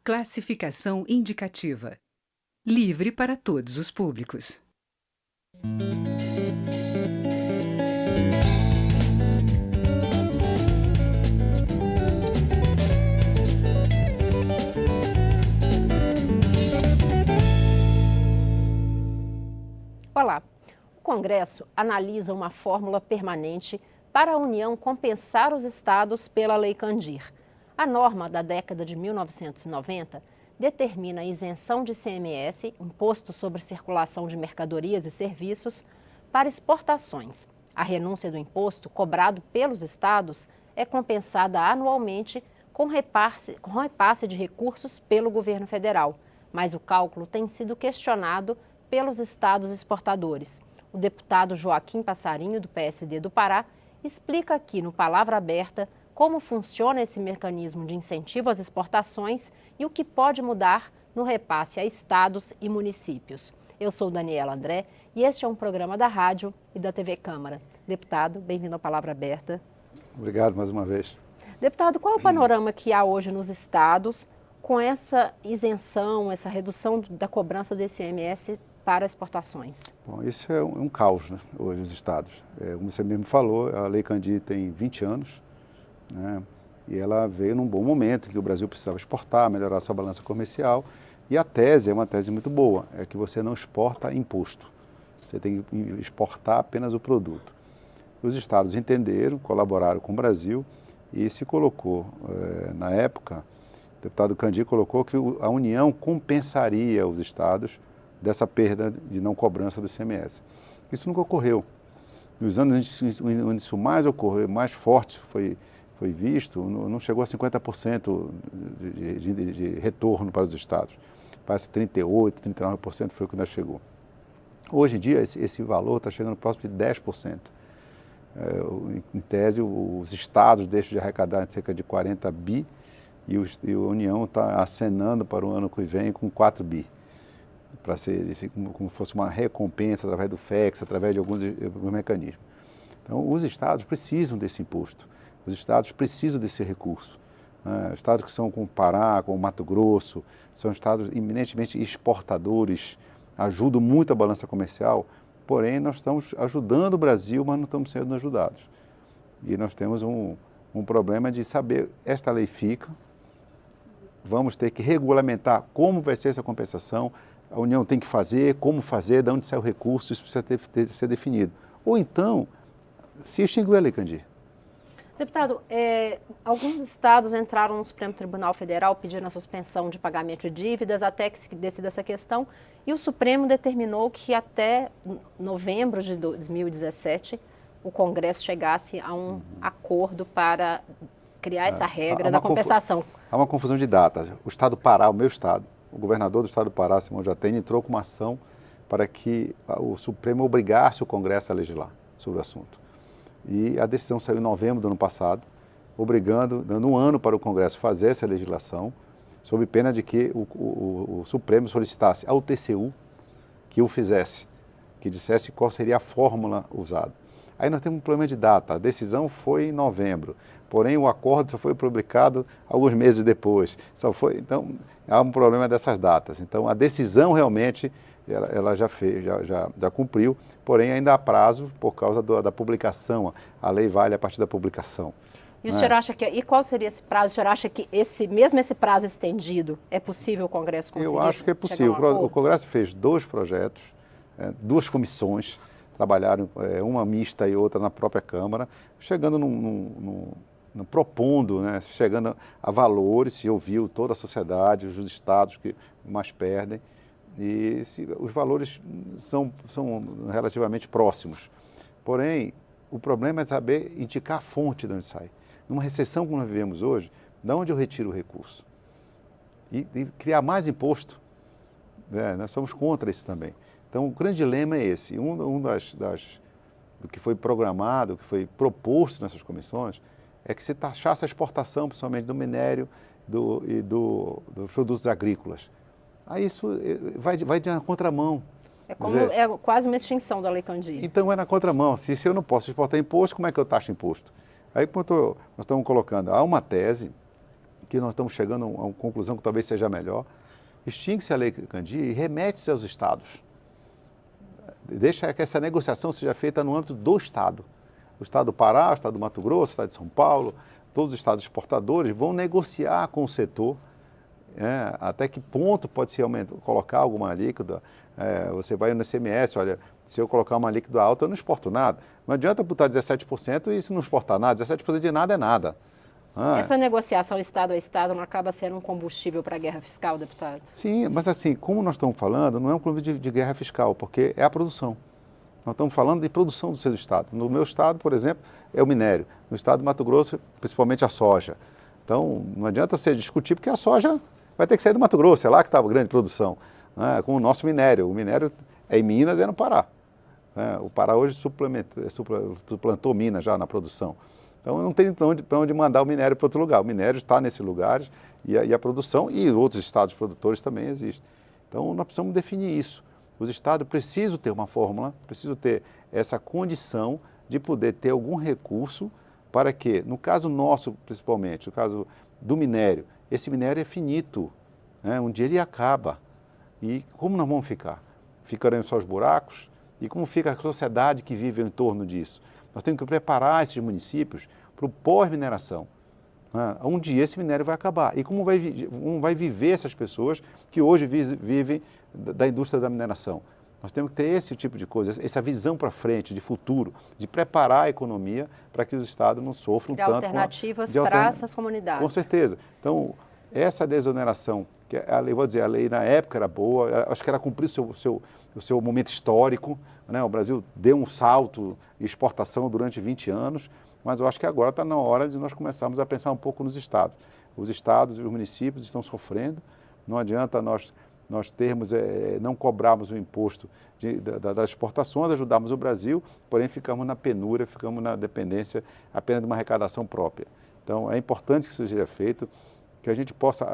Classificação indicativa. Livre para todos os públicos. Olá! O Congresso analisa uma fórmula permanente para a União compensar os estados pela Lei Candir. A norma da década de 1990 determina a isenção de ICMS, Imposto sobre Circulação de Mercadorias e Serviços, para exportações. A renúncia do imposto cobrado pelos estados é compensada anualmente com repasse de recursos pelo governo federal, mas o cálculo tem sido questionado pelos estados exportadores. O deputado Joaquim Passarinho, do PSD do Pará, explica aqui no Palavra Aberta como funciona esse mecanismo de incentivo às exportações e o que pode mudar no repasse a estados e municípios. Eu sou Daniela André e este é um programa da rádio e da TV Câmara. Deputado, bem-vindo ao Palavra Aberta. Obrigado mais uma vez. Deputado, qual é o panorama que há hoje nos estados com essa isenção, essa redução da cobrança do ICMS para exportações? Bom, isso é um caos, né, hoje, os estados. Como você mesmo falou, a Lei Candir tem 20 anos, né, e ela veio num bom momento, que o Brasil precisava exportar, melhorar sua balança comercial, e a tese é uma tese muito boa, é que você não exporta imposto, você tem que exportar apenas o produto. Os estados entenderam, colaboraram com o Brasil, e se colocou, na época, o deputado Candir colocou que a União compensaria os estados dessa perda de não cobrança do ICMS. Isso nunca ocorreu. Nos anos onde isso mais ocorreu, mais forte foi visto, não chegou a 50% de retorno para os estados. Parece 38%, 39% foi o que nós chegou. Hoje em dia, esse valor está chegando próximo de 10%. Em tese, os estados deixam de arrecadar cerca de 40 bi e a União está acenando para o ano que vem com 4 bi. Para ser como fosse uma recompensa através do FEX, através de alguns mecanismos. Então, os estados precisam desse imposto, os estados precisam desse recurso. Né? Estados que são como o Pará, como o Mato Grosso, são estados eminentemente exportadores, ajudam muito a balança comercial, porém nós estamos ajudando o Brasil, mas não estamos sendo ajudados. E nós temos um problema de saber, esta lei fica, vamos ter que regulamentar como vai ser essa compensação, a União tem que fazer, como fazer, de onde sai o recurso, isso precisa ser definido. Ou então, se extinguir a Lei Candir. Deputado, alguns estados entraram no Supremo Tribunal Federal pedindo a suspensão de pagamento de dívidas até que se decida essa questão e o Supremo determinou que até novembro de 2017 o Congresso chegasse a um acordo para criar essa regra da compensação. Há uma confusão de datas. O estado do Pará, o meu estado, o governador do estado do Pará, Simão Jatene, entrou com uma ação para que o Supremo obrigasse o Congresso a legislar sobre o assunto. E a decisão saiu em novembro do ano passado, dando um ano para o Congresso fazer essa legislação, sob pena de que o Supremo solicitasse ao TCU que o fizesse, que dissesse qual seria a fórmula usada. Aí nós temos um problema de data, a decisão foi em novembro, porém o acordo só foi publicado alguns meses depois. Então, há um problema dessas datas. Então, a decisão realmente, ela já cumpriu, porém ainda há prazo por causa da publicação. A lei vale a partir da publicação. E o senhor acha e qual seria esse prazo? O senhor acha que mesmo esse prazo estendido, é possível o Congresso conseguir? Eu acho que é possível. O Congresso fez 2 projetos, 2 comissões, trabalharam uma mista e outra na própria Câmara, chegando propondo, né, chegando a valores, se ouviu toda a sociedade, os estados que mais perdem, e os valores são relativamente próximos. Porém, o problema é saber indicar a fonte de onde sai. Numa recessão como nós vivemos hoje, de onde eu retiro o recurso? E criar mais imposto, né? Nós somos contra isso também. Então, o grande dilema é esse. Do que foi programado, do que foi proposto nessas comissões, é que se taxasse a exportação, principalmente do minério e dos produtos agrícolas. Aí isso vai na contramão. É quase uma extinção da Lei Candir. Então é na contramão. Se eu não posso exportar imposto, como é que eu taxo imposto? Aí, quando nós estamos colocando, há uma tese que nós estamos chegando a uma conclusão que talvez seja melhor, extingue-se a Lei Candir e remete-se aos estados. Deixa que essa negociação seja feita no âmbito do Estado. O Estado do Pará, o Estado do Mato Grosso, o Estado de São Paulo, todos os estados exportadores vão negociar com o setor até que ponto pode se colocar alguma alíquota. Você vai no ICMS, olha, se eu colocar uma alíquota alta, eu não exporto nada. Não adianta botar 17% e se não exportar nada, 17% de nada é nada. Essa negociação Estado a Estado não acaba sendo um combustível para a guerra fiscal, deputado? Sim, mas assim, como nós estamos falando, não é um clube de guerra fiscal, porque é a produção. Nós estamos falando de produção do seu estado. No meu estado, por exemplo, é o minério. No estado do Mato Grosso, principalmente a soja. Então, não adianta você discutir, porque a soja vai ter que sair do Mato Grosso, é lá que está a grande produção, com o nosso minério. O minério é em Minas e é no Pará. O Pará hoje suplantou Minas já na produção. Então, não tem para onde mandar o minério para outro lugar. O minério está nesses lugares e a produção e outros estados produtores também existem. Então, nós precisamos definir isso. Os estados precisam ter uma fórmula, precisam ter essa condição de poder ter algum recurso para que, no caso nosso principalmente, no caso do minério, esse minério é finito, um dia ele acaba. E como nós vamos ficar? Ficarão só os buracos? E como fica a sociedade que vive em torno disso? Nós temos que preparar esses municípios para o pós-mineração. Um dia esse minério vai acabar. E como vai viver essas pessoas que hoje vivem da indústria da mineração? Nós temos que ter esse tipo de coisa, essa visão para frente, de futuro, de preparar a economia para que os estados não sofram tanto. Alternativas para essas comunidades. Com certeza. Então, essa desoneração, que a lei na época era boa, acho que ela cumpriu o seu momento histórico, o Brasil deu um salto de exportação durante 20 anos, mas eu acho que agora está na hora de nós começarmos a pensar um pouco nos estados. Os estados e os municípios estão sofrendo, não adianta nós não cobrarmos o imposto das exportações, ajudarmos o Brasil, porém ficamos na penúria, ficamos na dependência apenas de uma arrecadação própria. Então, é importante que isso seja feito, que a gente possa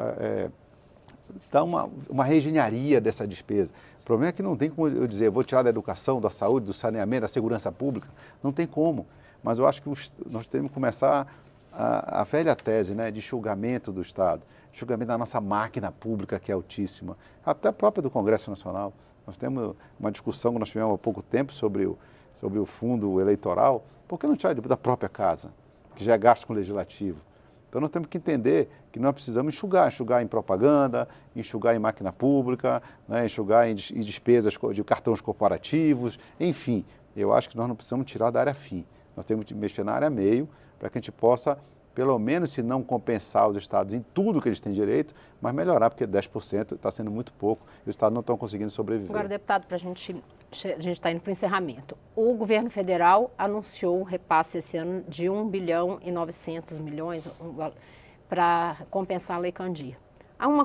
dar uma reengenharia dessa despesa. O problema é que não tem como eu dizer, vou tirar da educação, da saúde, do saneamento, da segurança pública, não tem como. Mas eu acho que nós temos que começar a velha tese de enxugamento do Estado, enxugamento da nossa máquina pública, que é altíssima, até a própria do Congresso Nacional. Nós temos uma discussão que nós tivemos há pouco tempo sobre o fundo eleitoral. Por que não tirar da própria casa, que já é gasto com o legislativo? Então nós temos que entender que nós precisamos enxugar em propaganda, enxugar em máquina pública, enxugar em despesas de cartões corporativos, enfim. Eu acho que nós não precisamos tirar da área fim. Nós temos que mexer na área meio para que a gente possa, pelo menos, se não compensar os estados em tudo que eles têm direito, mas melhorar, porque 10% está sendo muito pouco e os estados não estão conseguindo sobreviver. Agora, deputado, a gente está indo para o encerramento. O governo federal anunciou o repasse esse ano de 1 bilhão e 900 milhões para compensar a Lei Candir.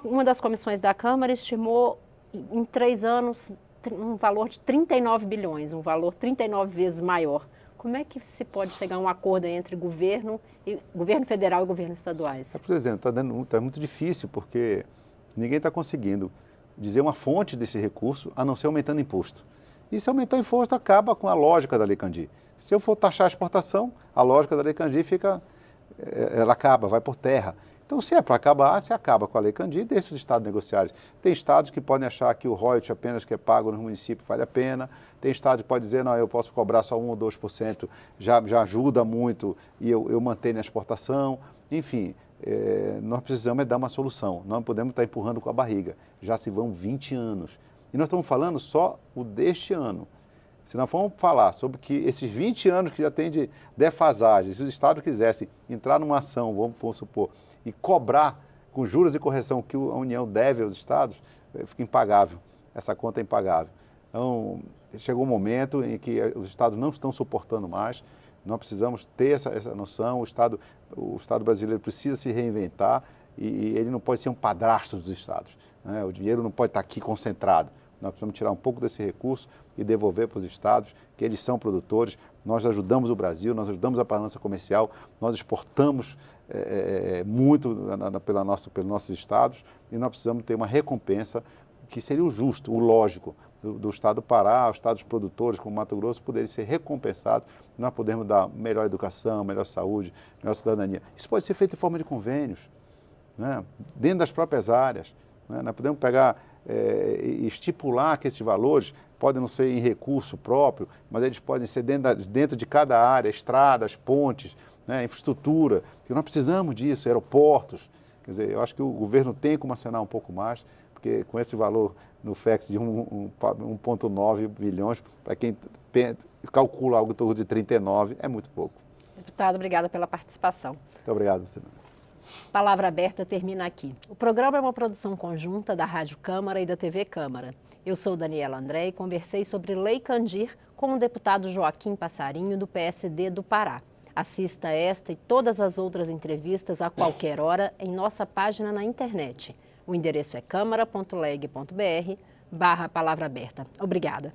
Uma das comissões da Câmara estimou em 3 anos um valor de 39 bilhões, um valor 39 vezes maior. Como é que se pode chegar a um acordo entre governo federal e governos estaduais? Por exemplo, está muito difícil, porque ninguém está conseguindo dizer uma fonte desse recurso, a não ser aumentando imposto. E se aumentar imposto, acaba com a lógica da Lei Candir. Se eu for taxar a exportação, a lógica da Lei Candir ela acaba, vai por terra. Então, se é para acabar, se acaba com a Lei Candir, deixa os estados negociarem. Tem estados que podem achar que o royalties apenas que é pago no município vale a pena. Tem estado que pode dizer, não, eu posso cobrar só 1 ou 2%, já ajuda muito e eu mantenho a exportação. Enfim, nós precisamos dar uma solução. Não podemos estar empurrando com a barriga. Já se vão 20 anos. E nós estamos falando só o deste ano. Se nós formos falar sobre que esses 20 anos que já tem de defasagem, se os estados quisessem entrar numa ação, vamos supor, e cobrar com juros e correção que a União deve aos estados, fica impagável. Essa conta é impagável. Então, chegou um momento em que os estados não estão suportando mais, nós precisamos ter essa noção, o Estado brasileiro precisa se reinventar e ele não pode ser um padrasto dos estados. O dinheiro não pode estar aqui concentrado. Nós precisamos tirar um pouco desse recurso e devolver para os estados, que eles são produtores. Nós ajudamos o Brasil, nós ajudamos a balança comercial, nós exportamos muito pelos nossos estados e nós precisamos ter uma recompensa que seria o justo, o lógico, do estado do Pará, os estados produtores, como Mato Grosso, poderem ser recompensados e nós podermos dar melhor educação, melhor saúde, melhor cidadania. Isso pode ser feito em forma de convênios. né? Dentro das próprias áreas. Né? Nós podemos pegar e estipular que esses valores podem não ser em recurso próprio, mas eles podem ser dentro de cada área, estradas, pontes, né? Infraestrutura, que nós precisamos disso, aeroportos. Quer dizer, eu acho que o governo tem como acenar um pouco mais, porque com esse valor no FEX de 1,9 bilhões, para quem calcula algo em torno de 39, é muito pouco. Deputado, obrigada pela participação. Muito obrigado, você. Palavra Aberta termina aqui. O programa é uma produção conjunta da Rádio Câmara e da TV Câmara. Eu sou Daniela André e conversei sobre Lei Candir com o deputado Joaquim Passarinho, do PSD do Pará. Assista esta e todas as outras entrevistas a qualquer hora em nossa página na internet. O endereço é câmara.leg.br/palavra aberta. Obrigada.